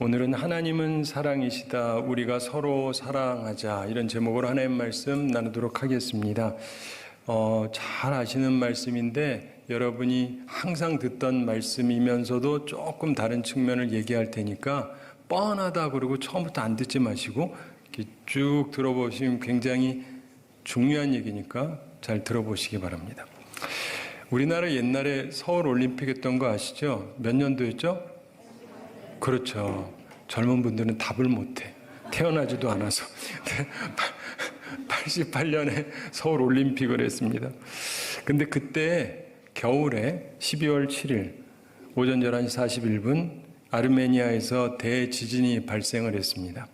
오늘은 하나님은 사랑이시다. 우리가 서로 사랑하자. 이런 제목으로 하나님 말씀 나누도록 하겠습니다. 잘 아시는 말씀인데 여러분이 항상 듣던 말씀이면서도 조금 다른 측면을 얘기할 테니까 뻔하다 그러고 처음부터 안 듣지 마시고 이렇게 쭉 들어보시면 굉장히 중요한 얘기니까 잘 들어보시기 바랍니다. 우리나라 옛날에 서울올림픽 했던 거 아시죠? 몇 년도였죠? 그렇죠. 젊은 분들은 답을 못해. 태어나지도 않아서. 88년에 서울올림픽을 했습니다. 근데 그때 겨울에 12월 7일 오전 11시 41분 아르메니아에서 대지진이 발생을 했습니다.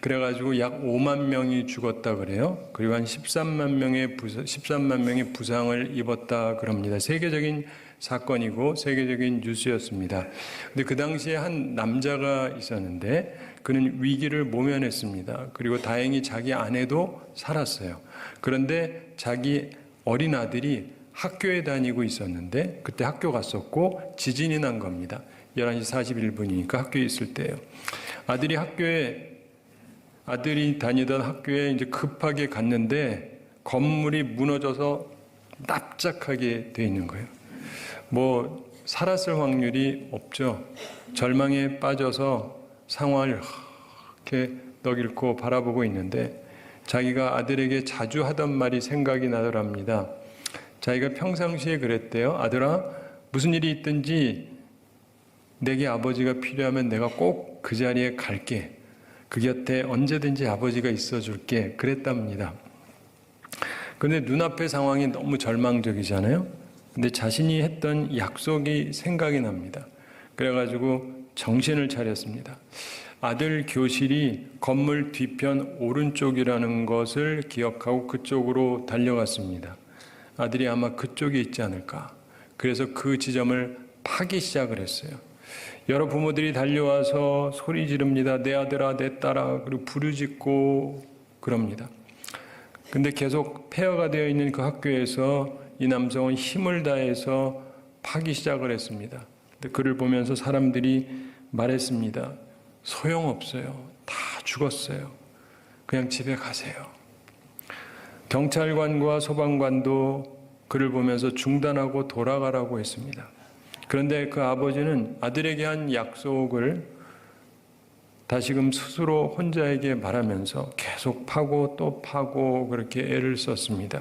그래가지고 약 5만 명이 죽었다 그래요. 그리고 한 13만 명의 부상을 입었다 그럽니다. 세계적인 사건이고 세계적인 뉴스였습니다. 근데 그 당시에 한 남자가 있었는데 그는 위기를 모면했습니다. 그리고 다행히 자기 아내도 살았어요. 그런데 자기 어린 아들이 학교에 다니고 있었는데 그때 학교 갔었고 지진이 난 겁니다. 11시 41분이니까 학교에 있을 때예요. 아들이 다니던 학교에 이제 급하게 갔는데 건물이 무너져서 납작하게 돼 있는 거예요. 살았을 확률이 없죠. 절망에 빠져서 상황을 이렇게 넋 잃고 바라보고 있는데 자기가 아들에게 자주 하던 말이 생각이 나더랍니다. 자기가 평상시에 그랬대요. 아들아, 무슨 일이 있든지 내게 아버지가 필요하면 내가 꼭 그 자리에 갈게. 그 곁에 언제든지 아버지가 있어줄게. 그랬답니다. 그런데 눈앞의 상황이 너무 절망적이잖아요. 근데 자신이 했던 약속이 생각이 납니다. 그래가지고 정신을 차렸습니다. 아들 교실이 건물 뒤편 오른쪽이라는 것을 기억하고 그쪽으로 달려갔습니다. 아들이 아마 그쪽에 있지 않을까. 그래서 그 지점을 파기 시작을 했어요. 여러 부모들이 달려와서 소리 지릅니다. 내 아들아, 내 딸아, 그리고 부르짖고 그럽니다. 근데 계속 폐허가 되어 있는 그 학교에서 이 남성은 힘을 다해서 파기 시작을 했습니다. 근데 그를 보면서 사람들이 말했습니다. 소용없어요. 다 죽었어요. 그냥 집에 가세요. 경찰관과 소방관도 그를 보면서 중단하고 돌아가라고 했습니다. 그런데 그 아버지는 아들에게 한 약속을 다시금 스스로 혼자에게 말하면서 계속 파고 또 파고 그렇게 애를 썼습니다.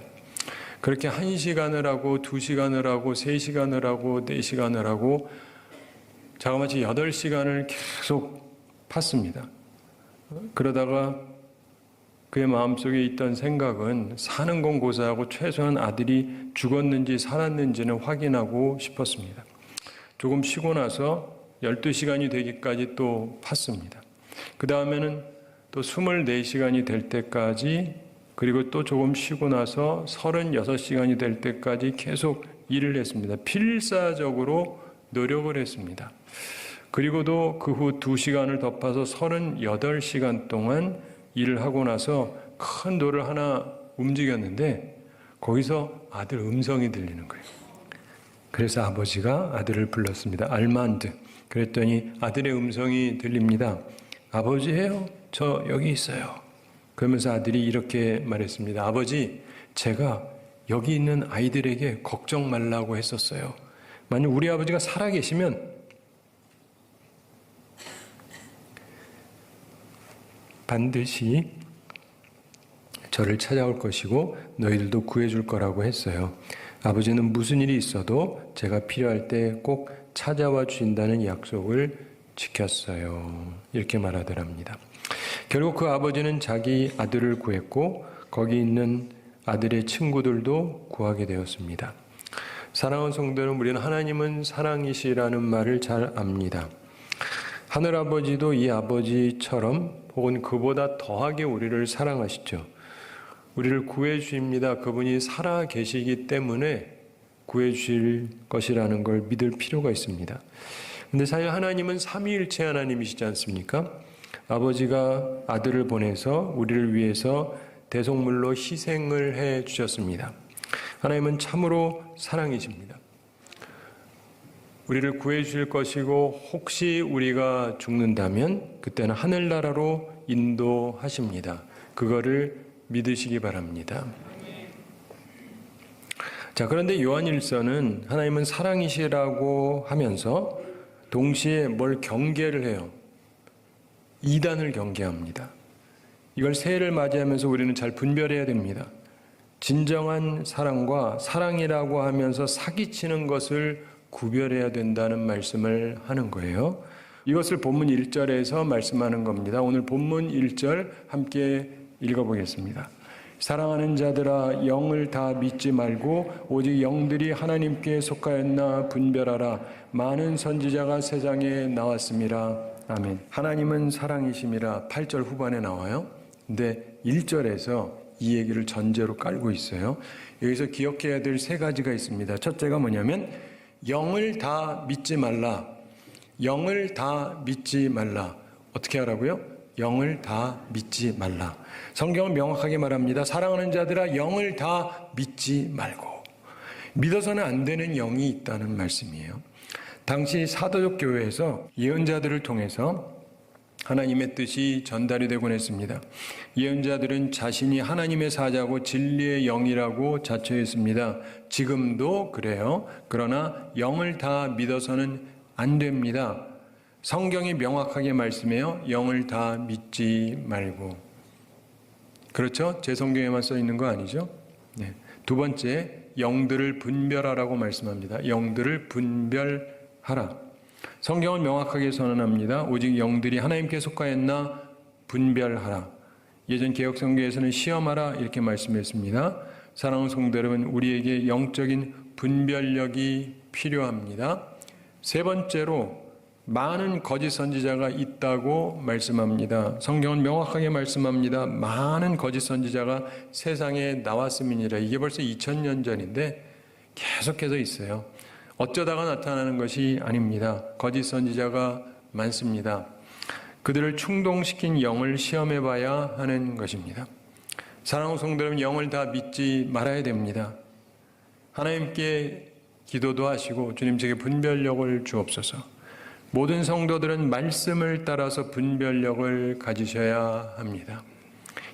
그렇게 1시간을 하고 2시간을 하고 3시간을 하고 4시간을 하고 자그마치 8시간을 계속 팠습니다. 그러다가 그의 마음속에 있던 생각은 사는 건 고사하고 최소한 아들이 죽었는지 살았는지는 확인하고 싶었습니다. 조금 쉬고 나서 12시간이 되기까지 또 팠습니다. 그 다음에는 또 24시간이 될 때까지 그리고 또 조금 쉬고 나서 36시간이 될 때까지 계속 일을 했습니다. 필사적으로 노력을 했습니다. 그리고도 그 후 2시간을 더 파서 38시간 동안 일을 하고 나서 큰 돌을 하나 움직였는데 거기서 아들 음성이 들리는 거예요. 그래서 아버지가 아들을 불렀습니다. 알만드. 그랬더니 아들의 음성이 들립니다. 아버지예요? 저 여기 있어요. 그러면서 아들이 이렇게 말했습니다. 아버지, 제가 여기 있는 아이들에게 걱정 말라고 했었어요. 만약 우리 아버지가 살아계시면 반드시 저를 찾아올 것이고 너희들도 구해줄 거라고 했어요. 아버지는 무슨 일이 있어도 제가 필요할 때 꼭 찾아와 주신다는 약속을 지켰어요. 이렇게 말하더랍니다. 결국 그 아버지는 자기 아들을 구했고 거기 있는 아들의 친구들도 구하게 되었습니다. 사랑하는 성도 여러분, 우리는 하나님은 사랑이시라는 말을 잘 압니다. 하늘아버지도 이 아버지처럼 혹은 그보다 더하게 우리를 사랑하시죠. 우리를 구해 주십니다. 그분이 살아 계시기 때문에 구해 주실 것이라는 걸 믿을 필요가 있습니다. 그런데 사실 하나님은 삼위일체 하나님이시지 않습니까? 아버지가 아들을 보내서 우리를 위해서 대속물로 희생을 해 주셨습니다. 하나님은 참으로 사랑이십니다. 우리를 구해 주실 것이고 혹시 우리가 죽는다면 그때는 하늘나라로 인도하십니다. 그거를 믿으시기 바랍니다. 자, 그런데 요한일서는 하나님은 사랑이시라고 하면서 동시에 뭘 경계를 해요. 이단을 경계합니다. 이걸 새해를 맞이하면서 우리는 잘 분별해야 됩니다. 진정한 사랑과 사랑이라고 하면서 사기치는 것을 구별해야 된다는 말씀을 하는 거예요. 이것을 본문 1절에서 말씀하는 겁니다. 오늘 본문 1절 함께 읽어보겠습니다. 사랑하는 자들아 영을 다 믿지 말고 오직 영들이 하나님께 속하였나 분별하라. 많은 선지자가 세상에 나왔습니다. 아멘. 하나님은 사랑이심이라 8절 후반에 나와요. 근데 1절에서 이 얘기를 전제로 깔고 있어요. 여기서 기억해야 될 세 가지가 있습니다. 첫째가 뭐냐면 영을 다 믿지 말라. 영을 다 믿지 말라. 어떻게 하라고요? 영을 다 믿지 말라. 성경은 명확하게 말합니다. 사랑하는 자들아 영을 다 믿지 말고. 믿어서는 안 되는 영이 있다는 말씀이에요. 당시 사도적 교회에서 예언자들을 통해서 하나님의 뜻이 전달이 되곤 했습니다. 예언자들은 자신이 하나님의 사자고 진리의 영이라고 자처했습니다. 지금도 그래요. 그러나 영을 다 믿어서는 안 됩니다. 성경이 명확하게 말씀해요. 영을 다 믿지 말고. 그렇죠? 제 성경에만 써 있는 거 아니죠? 네. 두 번째, 영들을 분별하라고 말씀합니다. 영들을 분별하라. 성경은 명확하게 선언합니다. 오직 영들이 하나님께 속하였나 분별하라. 예전 개역성경에서는 시험하라 이렇게 말씀했습니다. 사랑하는 성도 여러분, 우리에게 영적인 분별력이 필요합니다. 세 번째로 많은 거짓 선지자가 있다고 말씀합니다. 성경은 명확하게 말씀합니다. 많은 거짓 선지자가 세상에 나왔음이니라. 이게 벌써 2000년 전인데 계속해서 있어요. 어쩌다가 나타나는 것이 아닙니다. 거짓 선지자가 많습니다. 그들을 충동시킨 영을 시험해 봐야 하는 것입니다. 사랑하는 성도 여러분, 영을 다 믿지 말아야 됩니다. 하나님께 기도도 하시고 주님 제게 분별력을 주옵소서. 모든 성도들은 말씀을 따라서 분별력을 가지셔야 합니다.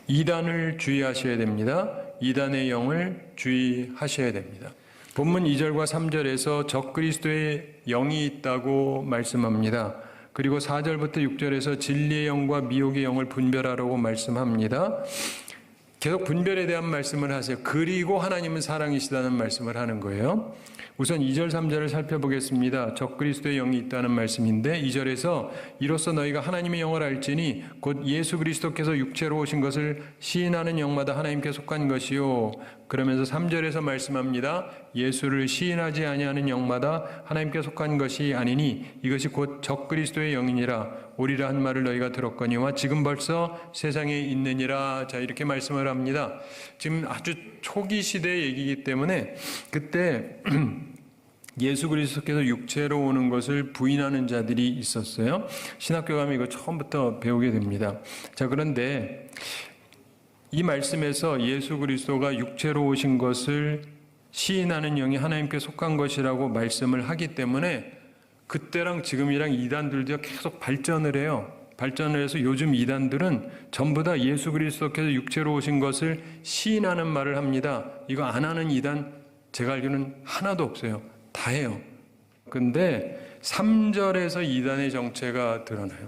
이단을 주의하셔야 됩니다. 이단의 영을 주의하셔야 됩니다. 본문 2절과 3절에서 적그리스도의 영이 있다고 말씀합니다. 그리고 4절부터 6절에서 진리의 영과 미혹의 영을 분별하라고 말씀합니다. 계속 분별에 대한 말씀을 하세요. 그리고 하나님은 사랑이시다는 말씀을 하는 거예요. 우선 2절, 3절을 살펴보겠습니다. 적그리스도의 영이 있다는 말씀인데 2절에서 이로써 너희가 하나님의 영을 알지니 곧 예수 그리스도께서 육체로 오신 것을 시인하는 영마다 하나님께 속한 것이요. 그러면서 3절에서 말씀합니다. 예수를 시인하지 아니하는 영마다 하나님께 속한 것이 아니니 이것이 곧 적그리스도의 영이니라. 오리라 한 말을 너희가 들었거니와 지금 벌써 세상에 있느니라. 자, 이렇게 말씀을 합니다. 지금 아주 초기 시대의 얘기이기 때문에 그때 예수 그리스도께서 육체로 오는 것을 부인하는 자들이 있었어요. 신학교 가면 이거 처음부터 배우게 됩니다. 자, 그런데 이 말씀에서 예수 그리스도가 육체로 오신 것을 시인하는 영이 하나님께 속한 것이라고 말씀을 하기 때문에 그때랑 지금이랑 이단들도 계속 발전을 해요. 발전을 해서 요즘 이단들은 전부 다 예수 그리스도께서 육체로 오신 것을 시인하는 말을 합니다. 이거 안 하는 이단 제가 알기로는 하나도 없어요. 다 해요. 근데 3절에서 이단의 정체가 드러나요.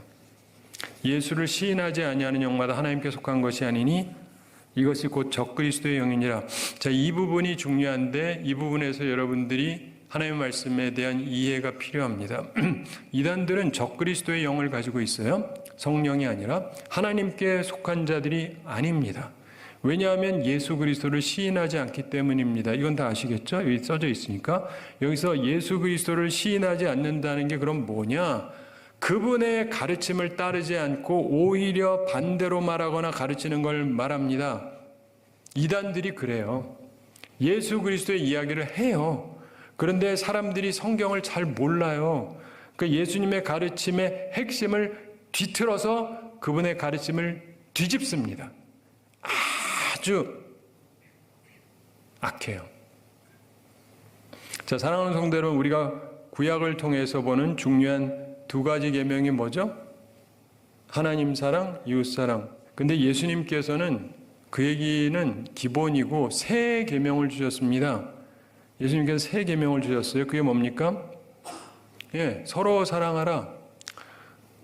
예수를 시인하지 아니하는 영마다 하나님께 속한 것이 아니니 이것이 곧 적그리스도의 영이니라. 자, 이 부분이 중요한데 이 부분에서 여러분들이 하나님의 말씀에 대한 이해가 필요합니다. 이단들은 적그리스도의 영을 가지고 있어요. 성령이 아니라 하나님께 속한 자들이 아닙니다. 왜냐하면 예수 그리스도를 시인하지 않기 때문입니다. 이건 다 아시겠죠? 여기 써져 있으니까. 여기서 예수 그리스도를 시인하지 않는다는 게 그럼 뭐냐? 그분의 가르침을 따르지 않고 오히려 반대로 말하거나 가르치는 걸 말합니다. 이단들이 그래요. 예수 그리스도의 이야기를 해요. 그런데 사람들이 성경을 잘 몰라요. 그 예수님의 가르침의 핵심을 뒤틀어서 그분의 가르침을 뒤집습니다. 아주 악해요. 자, 사랑하는 성도 여러분, 우리가 구약을 통해서 보는 중요한 두 가지 계명이 뭐죠? 하나님 사랑, 이웃 사랑. 근데 예수님께서는 그 얘기는 기본이고 새 계명을 주셨습니다. 예수님께서 새 계명을 주셨어요. 그게 뭡니까? 서로 사랑하라.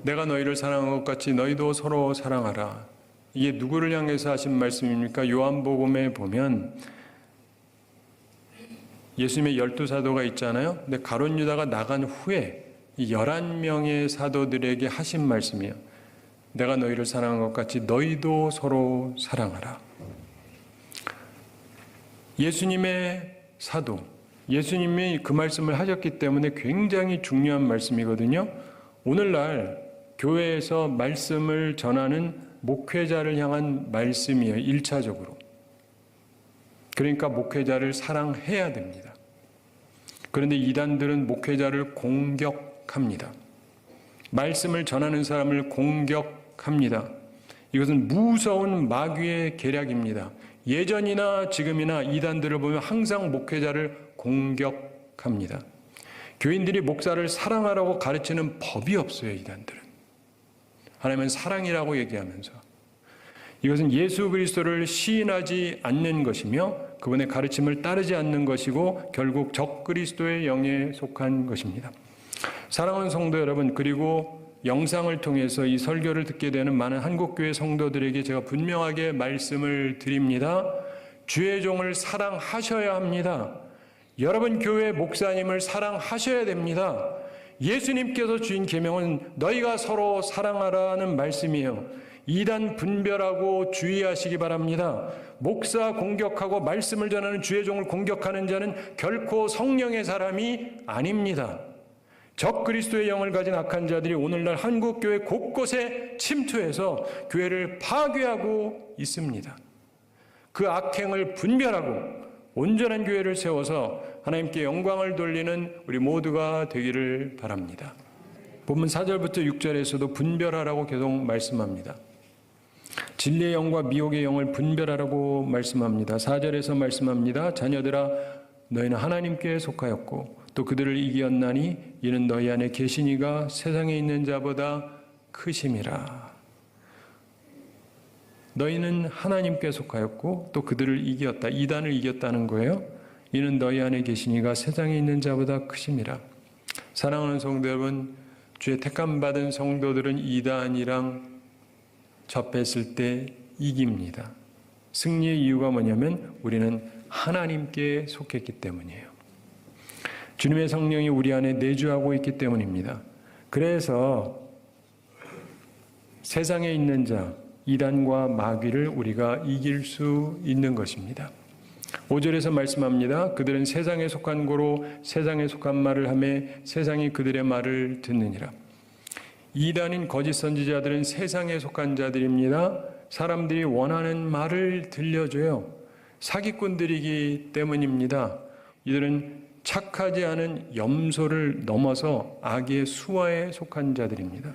내가 너희를 사랑한 것 같이 너희도 서로 사랑하라. 이게 누구를 향해서 하신 말씀입니까? 요한복음에 보면 예수님의 12사도가 있잖아요. 근데 가룟 유다가 나간 후에 이 11명의 사도들에게 하신 말씀이에요. 내가 너희를 사랑한 것 같이 너희도 서로 사랑하라. 예수님의 사도, 예수님이 그 말씀을 하셨기 때문에 굉장히 중요한 말씀이거든요. 오늘날 교회에서 말씀을 전하는 목회자를 향한 말씀이에요. 1차적으로. 그러니까 목회자를 사랑해야 됩니다. 그런데 이단들은 목회자를 공격합니다. 말씀을 전하는 사람을 공격합니다. 이것은 무서운 마귀의 계략입니다. 예전이나 지금이나 이단들을 보면 항상 목회자를 공격합니다. 교인들이 목사를 사랑하라고 가르치는 법이 없어요. 이단들은. 하나님은 사랑이라고 얘기하면서 이것은 예수 그리스도를 시인하지 않는 것이며 그분의 가르침을 따르지 않는 것이고 결국 적그리스도의 영에 속한 것입니다. 사랑하는 성도 여러분, 그리고 영상을 통해서 이 설교를 듣게 되는 많은 한국교회 성도들에게 제가 분명하게 말씀을 드립니다. 주의 종을 사랑하셔야 합니다. 여러분 교회 목사님을 사랑하셔야 됩니다. 예수님께서 주신 계명은 너희가 서로 사랑하라는 말씀이에요. 이단 분별하고 주의하시기 바랍니다. 목사 공격하고 말씀을 전하는 주의 종을 공격하는 자는 결코 성령의 사람이 아닙니다. 적그리스도의 영을 가진 악한 자들이 오늘날 한국교회 곳곳에 침투해서 교회를 파괴하고 있습니다. 그 악행을 분별하고 온전한 교회를 세워서 하나님께 영광을 돌리는 우리 모두가 되기를 바랍니다. 본문 4절부터 6절에서도 분별하라고 계속 말씀합니다. 진리의 영과 미혹의 영을 분별하라고 말씀합니다. 4절에서 말씀합니다. 자녀들아 너희는 하나님께 속하였고 또 그들을 이기었나니 이는 너희 안에 계신 이가 세상에 있는 자보다 크심이라. 너희는 하나님께 속하였고 또 그들을 이겼다. 이단을 이겼다는 거예요. 이는 너희 안에 계신 이가 세상에 있는 자보다 크심이라. 사랑하는 성도 여러분, 주의 택함받은 성도들은 이단이랑 접했을 때 이깁니다. 승리의 이유가 뭐냐면 우리는 하나님께 속했기 때문이에요. 주님의 성령이 우리 안에 내주하고 있기 때문입니다. 그래서 세상에 있는 자, 이단과 마귀를 우리가 이길 수 있는 것입니다. 5절에서 말씀합니다. 그들은 세상에 속한 고로 세상에 속한 말을 하며 세상이 그들의 말을 듣느니라. 이단인 거짓 선지자들은 세상에 속한 자들입니다. 사람들이 원하는 말을 들려줘요. 사기꾼들이기 때문입니다. 이들은 착하지 않은 염소를 넘어서 악의 수하에 속한 자들입니다.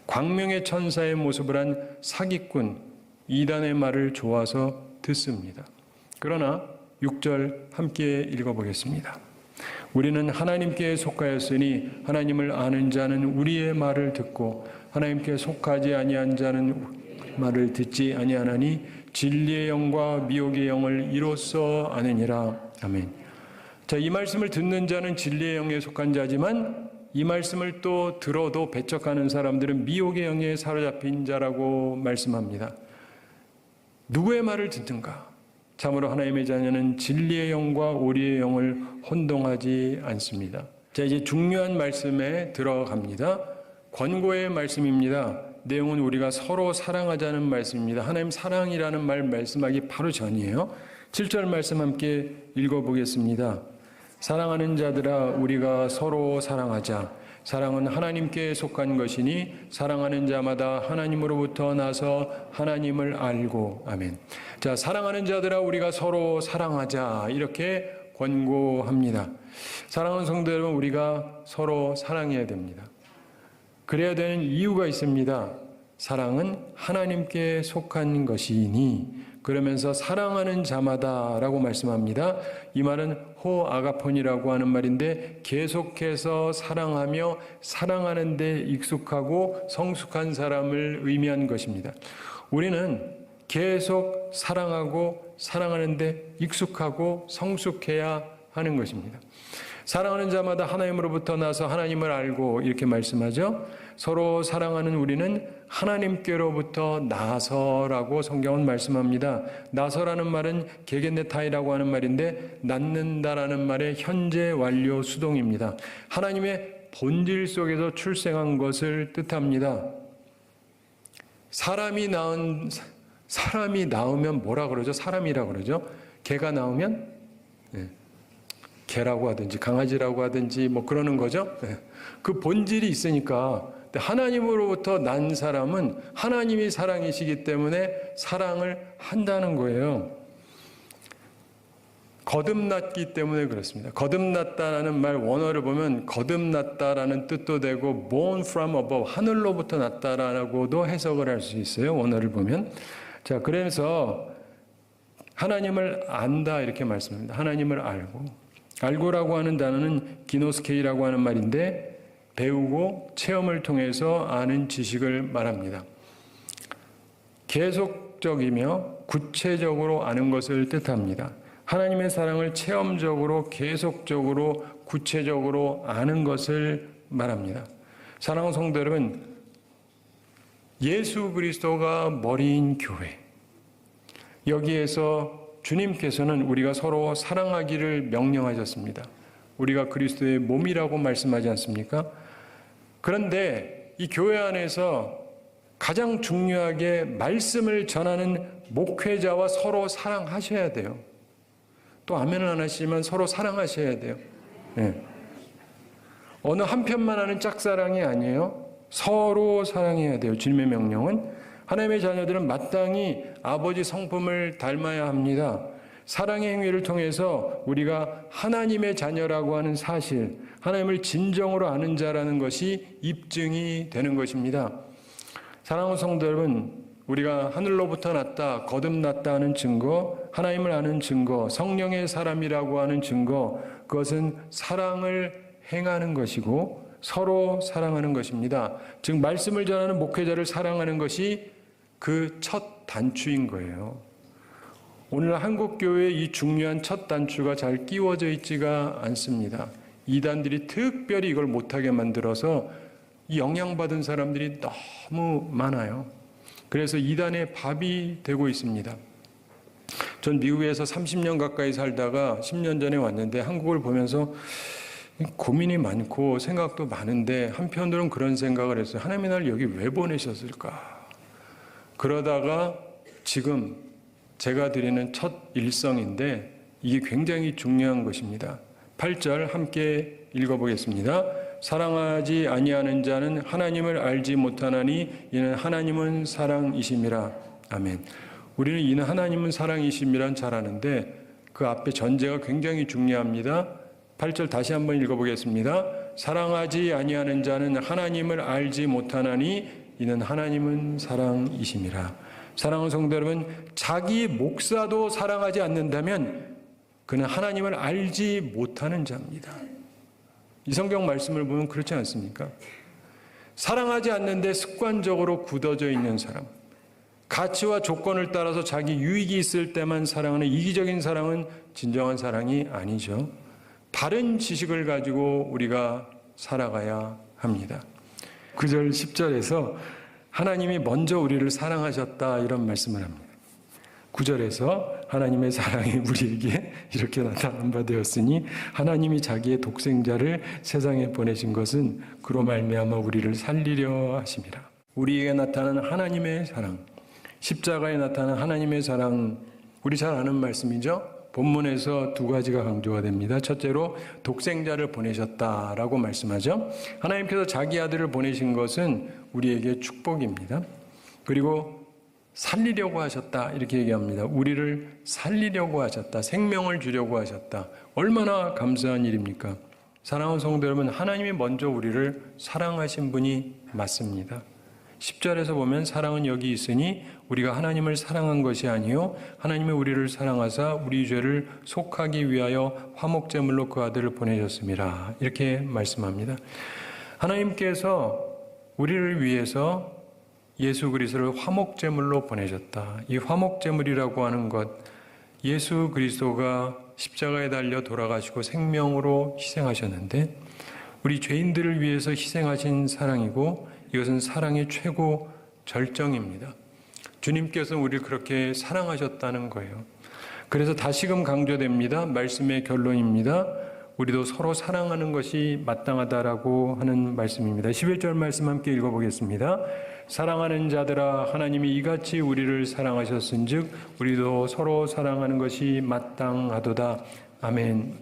광명의 천사의 모습을 한 사기꾼, 이단의 말을 좋아서 듣습니다. 그러나 6절 함께 읽어보겠습니다. 우리는 하나님께 속하였으니 하나님을 아는 자는 우리의 말을 듣고 하나님께 속하지 아니한 자는 말을 듣지 아니하나니 진리의 영과 미혹의 영을 이로써 아느니라. 아멘. 자, 이 말씀을 듣는 자는 진리의 영에 속한 자지만 이 말씀을 또 들어도 배척하는 사람들은 미혹의 영에 사로잡힌 자라고 말씀합니다. 누구의 말을 듣는가? 참으로 하나님의 자녀는 진리의 영과 오리의 영을 혼동하지 않습니다. 자, 이제 중요한 말씀에 들어갑니다. 권고의 말씀입니다. 내용은 우리가 서로 사랑하자는 말씀입니다. 하나님 사랑이라는 말 말씀하기 바로 전이에요. 7절 말씀 함께 읽어보겠습니다. 사랑하는 자들아 우리가 서로 사랑하자. 사랑은 하나님께 속한 것이니 사랑하는 자마다 하나님으로부터 나서 하나님을 알고. 아멘. 자, 사랑하는 자들아 우리가 서로 사랑하자 이렇게 권고합니다. 사랑하는 성도 여러분, 우리가 서로 사랑해야 됩니다. 그래야 되는 이유가 있습니다. 사랑은 하나님께 속한 것이니 그러면서 사랑하는 자마다라고 말씀합니다. 이 말은 호 아가폰이라고 하는 말인데 계속해서 사랑하며 사랑하는 데 익숙하고 성숙한 사람을 의미한 것입니다. 우리는 계속 사랑하고 사랑하는 데 익숙하고 성숙해야 하는 것입니다. 사랑하는 자마다 하나님으로부터 나서 하나님을 알고 이렇게 말씀하죠. 서로 사랑하는 우리는 하나님께로부터 나서라고 성경은 말씀합니다. 나서라는 말은 게겐네타이라고 하는 말인데 낳는다라는 말의 현재 완료 수동입니다. 하나님의 본질 속에서 출생한 것을 뜻합니다. 사람이 낳으면 뭐라 그러죠? 사람이라 그러죠? 개가 낳으면 개라고 하든지 강아지라고 하든지 뭐 그러는 거죠. 그 본질이 있으니까 하나님으로부터 난 사람은 하나님이 사랑이시기 때문에 사랑을 한다는 거예요. 거듭났기 때문에 그렇습니다. 거듭났다라는 말 원어를 보면 거듭났다라는 뜻도 되고 born from above, 하늘로부터 났다라고도 해석을 할 수 있어요. 원어를 보면. 자, 그래서 하나님을 안다 이렇게 말씀합니다. 하나님을 알고라고 하는 단어는 기노스케이라고 하는 말인데 배우고 체험을 통해서 아는 지식을 말합니다. 계속적이며 구체적으로 아는 것을 뜻합니다. 하나님의 사랑을 체험적으로 계속적으로 구체적으로 아는 것을 말합니다. 사랑하는 성도 여러분, 예수 그리스도가 머리인 교회, 여기에서 주님께서는 우리가 서로 사랑하기를 명령하셨습니다. 우리가 그리스도의 몸이라고 말씀하지 않습니까? 그런데 이 교회 안에서 가장 중요하게 말씀을 전하는 목회자와 서로 사랑하셔야 돼요. 또 아멘은 안 하시지만 서로 사랑하셔야 돼요. 네. 어느 한편만 하는 짝사랑이 아니에요. 서로 사랑해야 돼요. 주님의 명령은. 하나님의 자녀들은 마땅히 아버지 성품을 닮아야 합니다. 사랑의 행위를 통해서 우리가 하나님의 자녀라고 하는 사실, 하나님을 진정으로 아는 자라는 것이 입증이 되는 것입니다. 사랑하는 성도 여러분, 우리가 하늘로부터 났다, 거듭났다 하는 증거, 하나님을 아는 증거, 성령의 사람이라고 하는 증거, 그것은 사랑을 행하는 것이고 서로 사랑하는 것입니다. 즉 말씀을 전하는 목회자를 사랑하는 것이 그 첫 단추인 거예요. 오늘 한국교회의 이 중요한 첫 단추가 잘 끼워져 있지가 않습니다. 이단들이 특별히 이걸 못하게 만들어서 이 영향받은 사람들이 너무 많아요. 그래서 이단의 밥이 되고 있습니다. 전 미국에서 30년 가까이 살다가 10년 전에 왔는데 한국을 보면서 고민이 많고 생각도 많은데 한편으로는 그런 생각을 했어요. 하나님이 나를 여기 왜 보내셨을까? 그러다가 지금 제가 드리는 첫 일성인데 이게 굉장히 중요한 것입니다. 8절 함께 읽어보겠습니다. 사랑하지 아니하는 자는 하나님을 알지 못하나니 이는 하나님은 사랑이심이라. 아멘. 우리는 이는 하나님은 사랑이심이란 잘 아는데 그 앞에 전제가 굉장히 중요합니다. 8절 다시 한번 읽어보겠습니다. 사랑하지 아니하는 자는 하나님을 알지 못하나니 이는 하나님은 사랑이심이라. 사랑하는 성도 여러분, 자기 목사도 사랑하지 않는다면 그는 하나님을 알지 못하는 자입니다. 이 성경 말씀을 보면 그렇지 않습니까? 사랑하지 않는데 습관적으로 굳어져 있는 사람, 가치와 조건을 따라서 자기 유익이 있을 때만 사랑하는 이기적인 사랑은 진정한 사랑이 아니죠. 바른 지식을 가지고 우리가 살아가야 합니다. 9절 10절에서 하나님이 먼저 우리를 사랑하셨다 이런 말씀을 합니다. 9절에서 하나님의 사랑이 우리에게 이렇게 나타난 바 되었으니 하나님이 자기의 독생자를 세상에 보내신 것은 그로 말미암아 우리를 살리려 하심이라. 우리에게 나타난 하나님의 사랑, 십자가에 나타난 하나님의 사랑, 우리 잘 아는 말씀이죠. 본문에서 두 가지가 강조가 됩니다. 첫째로 독생자를 보내셨다라고 말씀하죠. 하나님께서 자기 아들을 보내신 것은 우리에게 축복입니다. 그리고 살리려고 하셨다 이렇게 얘기합니다. 우리를 살리려고 하셨다. 생명을 주려고 하셨다. 얼마나 감사한 일입니까? 사랑하는 성도 여러분, 하나님이 먼저 우리를 사랑하신 분이 맞습니다. 10절에서 보면 사랑은 여기 있으니 우리가 하나님을 사랑한 것이 아니요 하나님이 우리를 사랑하사 우리 죄를 속하기 위하여 화목제물로 그 아들을 보내셨습니다. 이렇게 말씀합니다. 하나님께서 우리를 위해서 예수 그리스도를 화목제물로 보내셨다. 이 화목제물이라고 하는 것, 예수 그리스도가 십자가에 달려 돌아가시고 생명으로 희생하셨는데 우리 죄인들을 위해서 희생하신 사랑이고 이것은 사랑의 최고 절정입니다. 주님께서 우리를 그렇게 사랑하셨다는 거예요. 그래서 다시금 강조됩니다. 말씀의 결론입니다. 우리도 서로 사랑하는 것이 마땅하다라고 하는 말씀입니다. 11절 말씀 함께 읽어보겠습니다. 사랑하는 자들아 하나님이 이같이 우리를 사랑하셨은즉 우리도 서로 사랑하는 것이 마땅하도다. 아멘.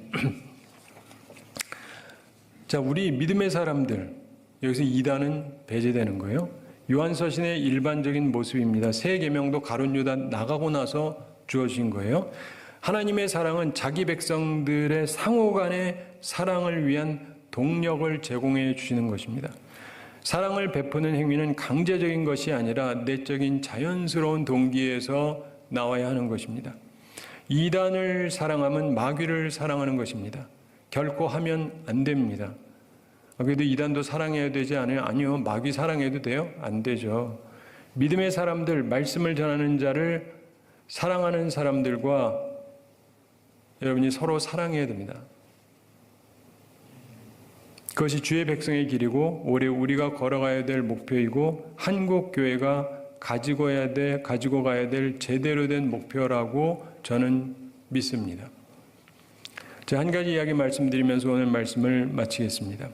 자, 우리 믿음의 사람들, 여기서 이단은 배제되는 거예요. 요한서신의 일반적인 모습입니다. 새 계명도 가룟 유다 나가고 나서 주어진 거예요. 하나님의 사랑은 자기 백성들의 상호 간의 사랑을 위한 동력을 제공해 주시는 것입니다. 사랑을 베푸는 행위는 강제적인 것이 아니라 내적인 자연스러운 동기에서 나와야 하는 것입니다. 이단을 사랑하면 마귀를 사랑하는 것입니다. 결코 하면 안 됩니다. 그래도 이단도 사랑해야 되지 않아요? 아니요. 마귀 사랑해도 돼요? 안 되죠. 믿음의 사람들, 말씀을 전하는 자를 사랑하는 사람들과 여러분이 서로 사랑해야 됩니다. 그것이 주의 백성의 길이고 올해 우리가 걸어가야 될 목표이고 한국교회가 가지고 가야 될 제대로 된 목표라고 저는 믿습니다. 제가 한 가지 이야기 말씀드리면서 오늘 말씀을 마치겠습니다.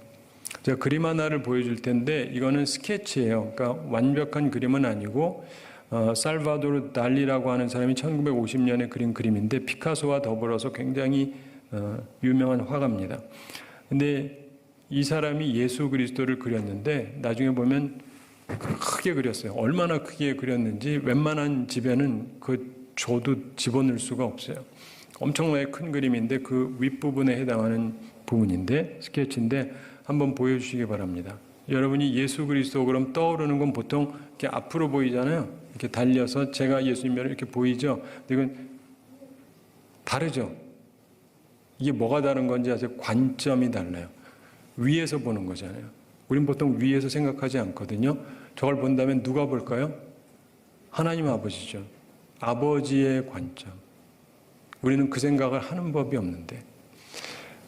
제가 그림 하나를 보여줄 텐데 이거는 스케치예요. 그러니까 완벽한 그림은 아니고 살바도르 달리라고 하는 사람이 1950년에 그린 그림인데 피카소와 더불어서 굉장히 유명한 화가입니다. 근데 이 사람이 예수 그리스도를 그렸는데 나중에 보면 크게 그렸어요. 얼마나 크게 그렸는지 웬만한 집에는 그 조도 집어넣을 수가 없어요. 엄청나게 큰 그림인데 그 윗부분에 해당하는 부분인데 스케치인데 한번 보여주시기 바랍니다. 여러분이 예수 그리스도 그럼 떠오르는 건 보통 이렇게 앞으로 보이잖아요. 이렇게 달려서 제가 예수님을 이렇게 보이죠. 근데 이건 다르죠. 이게 뭐가 다른 건지 아세요? 관점이 달라요. 위에서 보는 거잖아요. 우린 보통 위에서 생각하지 않거든요. 저걸 본다면 누가 볼까요? 하나님 아버지죠. 아버지의 관점. 우리는 그 생각을 하는 법이 없는데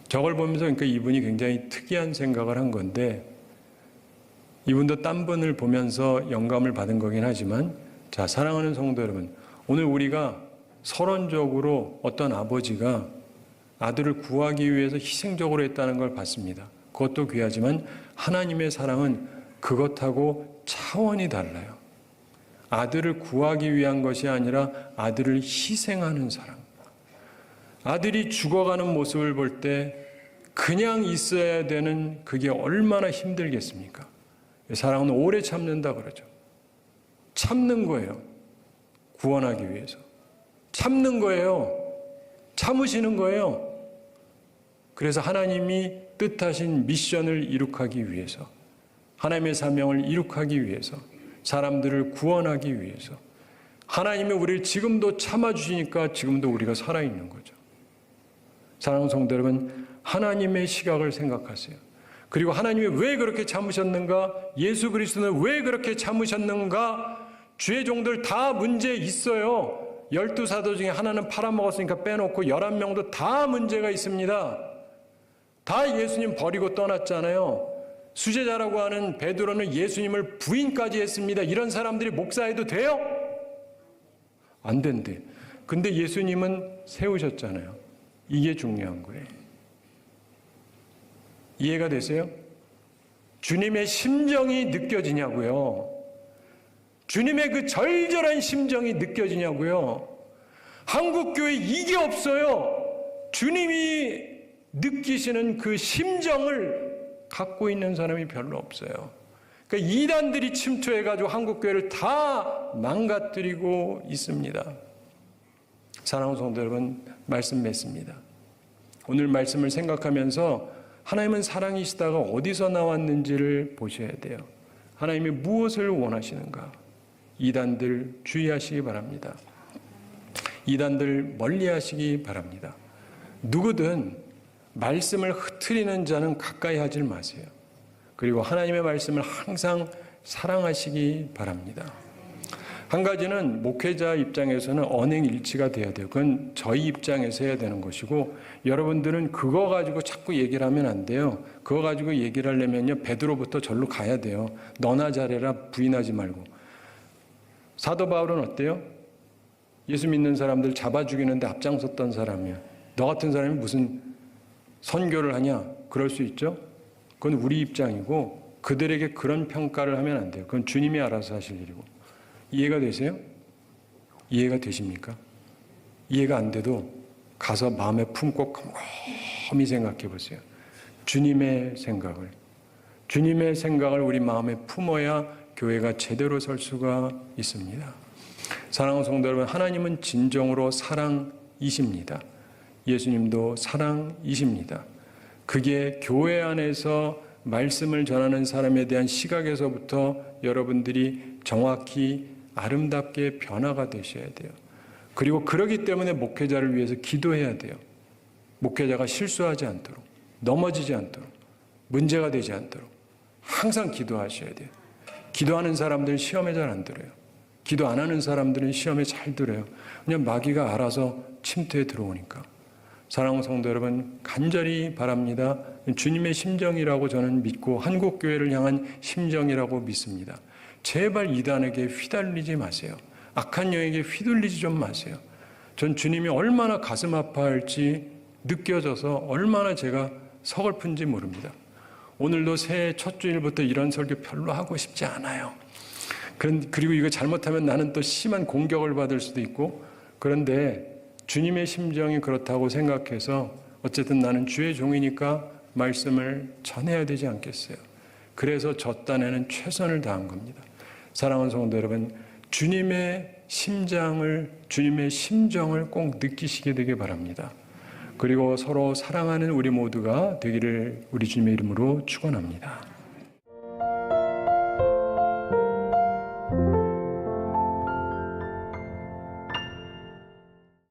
저걸 보면서 그러니까 이분이 굉장히 특이한 생각을 한 건데 이분도 딴 분을 보면서 영감을 받은 거긴 하지만 자, 사랑하는 성도 여러분, 오늘 우리가 서론적으로 어떤 아버지가 아들을 구하기 위해서 희생적으로 했다는 걸 봤습니다. 그것도 귀하지만 하나님의 사랑은 그것하고 차원이 달라요. 아들을 구하기 위한 것이 아니라 아들을 희생하는 사랑. 아들이 죽어가는 모습을 볼 때 그냥 있어야 되는 그게 얼마나 힘들겠습니까? 사랑은 오래 참는다 그러죠. 참는 거예요. 구원하기 위해서. 참는 거예요. 참으시는 거예요. 그래서 하나님이 뜻하신 미션을 이룩하기 위해서, 하나님의 사명을 이룩하기 위해서, 사람들을 구원하기 위해서 하나님이 우리를 지금도 참아주시니까 지금도 우리가 살아있는 거죠. 사랑하는 성도 여러분, 하나님의 시각을 생각하세요. 그리고 하나님이 왜 그렇게 참으셨는가? 예수 그리스도는 왜 그렇게 참으셨는가? 주의 종들 다 문제 있어요. 12사도 중에 하나는 팔아먹었으니까 빼놓고 11명도 다 문제가 있습니다. 다 예수님 버리고 떠났잖아요. 수제자라고 하는 베드로는 예수님을 부인까지 했습니다. 이런 사람들이 목사해도 돼요? 안 된대. 근데 예수님은 세우셨잖아요. 이게 중요한 거예요. 이해가 되세요? 주님의 심정이 느껴지냐고요. 주님의 그 절절한 심정이 느껴지냐고요. 한국교회 이게 없어요. 주님이 느끼시는 그 심정을 갖고 있는 사람이 별로 없어요. 그러니까 이단들이 침투해가지고 한국교회를 다 망가뜨리고 있습니다. 사랑하는 성도 여러분, 말씀 맺습니다. 오늘 말씀을 생각하면서 하나님은 사랑이시다가 어디서 나왔는지를 보셔야 돼요. 하나님이 무엇을 원하시는가? 이단들 주의하시기 바랍니다. 이단들 멀리하시기 바랍니다. 누구든 말씀을 흐트리는 자는 가까이 하질 마세요. 그리고 하나님의 말씀을 항상 사랑하시기 바랍니다. 한 가지는 목회자 입장에서는 언행일치가 돼야 돼요. 그건 저희 입장에서 해야 되는 것이고, 여러분들은 그거 가지고 자꾸 얘기를 하면 안 돼요. 그거 가지고 얘기를 하려면요, 베드로부터 절로 가야 돼요. 너나 잘해라 부인하지 말고. 사도 바울은 어때요? 예수 믿는 사람들 잡아 죽이는데 앞장섰던 사람이야. 너 같은 사람이 무슨 선교를 하냐? 그럴 수 있죠. 그건 우리 입장이고, 그들에게 그런 평가를 하면 안 돼요. 그건 주님이 알아서 하실 일이고. 이해가 되세요? 이해가 되십니까? 이해가 안 돼도 가서 마음에 품고 곰곰이 생각해 보세요. 주님의 생각을 우리 마음에 품어야 교회가 제대로 설 수가 있습니다. 사랑하는 성도 여러분, 하나님은 진정으로 사랑이십니다. 예수님도 사랑이십니다. 그게 교회 안에서 말씀을 전하는 사람에 대한 시각에서부터 여러분들이 정확히 아름답게 변화가 되셔야 돼요. 그리고 그러기 때문에 목회자를 위해서 기도해야 돼요. 목회자가 실수하지 않도록, 넘어지지 않도록, 문제가 되지 않도록 항상 기도하셔야 돼요. 기도하는 사람들은 시험에 잘 안 들어요. 기도 안 하는 사람들은 시험에 잘 들어요. 그냥 마귀가 알아서 침투해 들어오니까. 사랑하는 성도 여러분, 간절히 바랍니다. 주님의 심정이라고 저는 믿고 한국교회를 향한 심정이라고 믿습니다. 제발 이단에게 휘달리지 마세요. 악한 영에게 휘둘리지 좀 마세요. 전 주님이 얼마나 가슴 아파할지 느껴져서 얼마나 제가 서글픈지 모릅니다. 오늘도 새해 첫 주일부터 이런 설교 별로 하고 싶지 않아요. 그리고 이거 잘못하면 나는 또 심한 공격을 받을 수도 있고, 그런데 주님의 심정이 그렇다고 생각해서 어쨌든 나는 주의 종이니까 말씀을 전해야 되지 않겠어요. 그래서 저 딴에는 최선을 다한 겁니다. 사랑하는 성도 여러분, 주님의 심정을 꼭 느끼시게 되길 바랍니다. 그리고 서로 사랑하는 우리 모두가 되기를 우리 주님의 이름으로 축원합니다.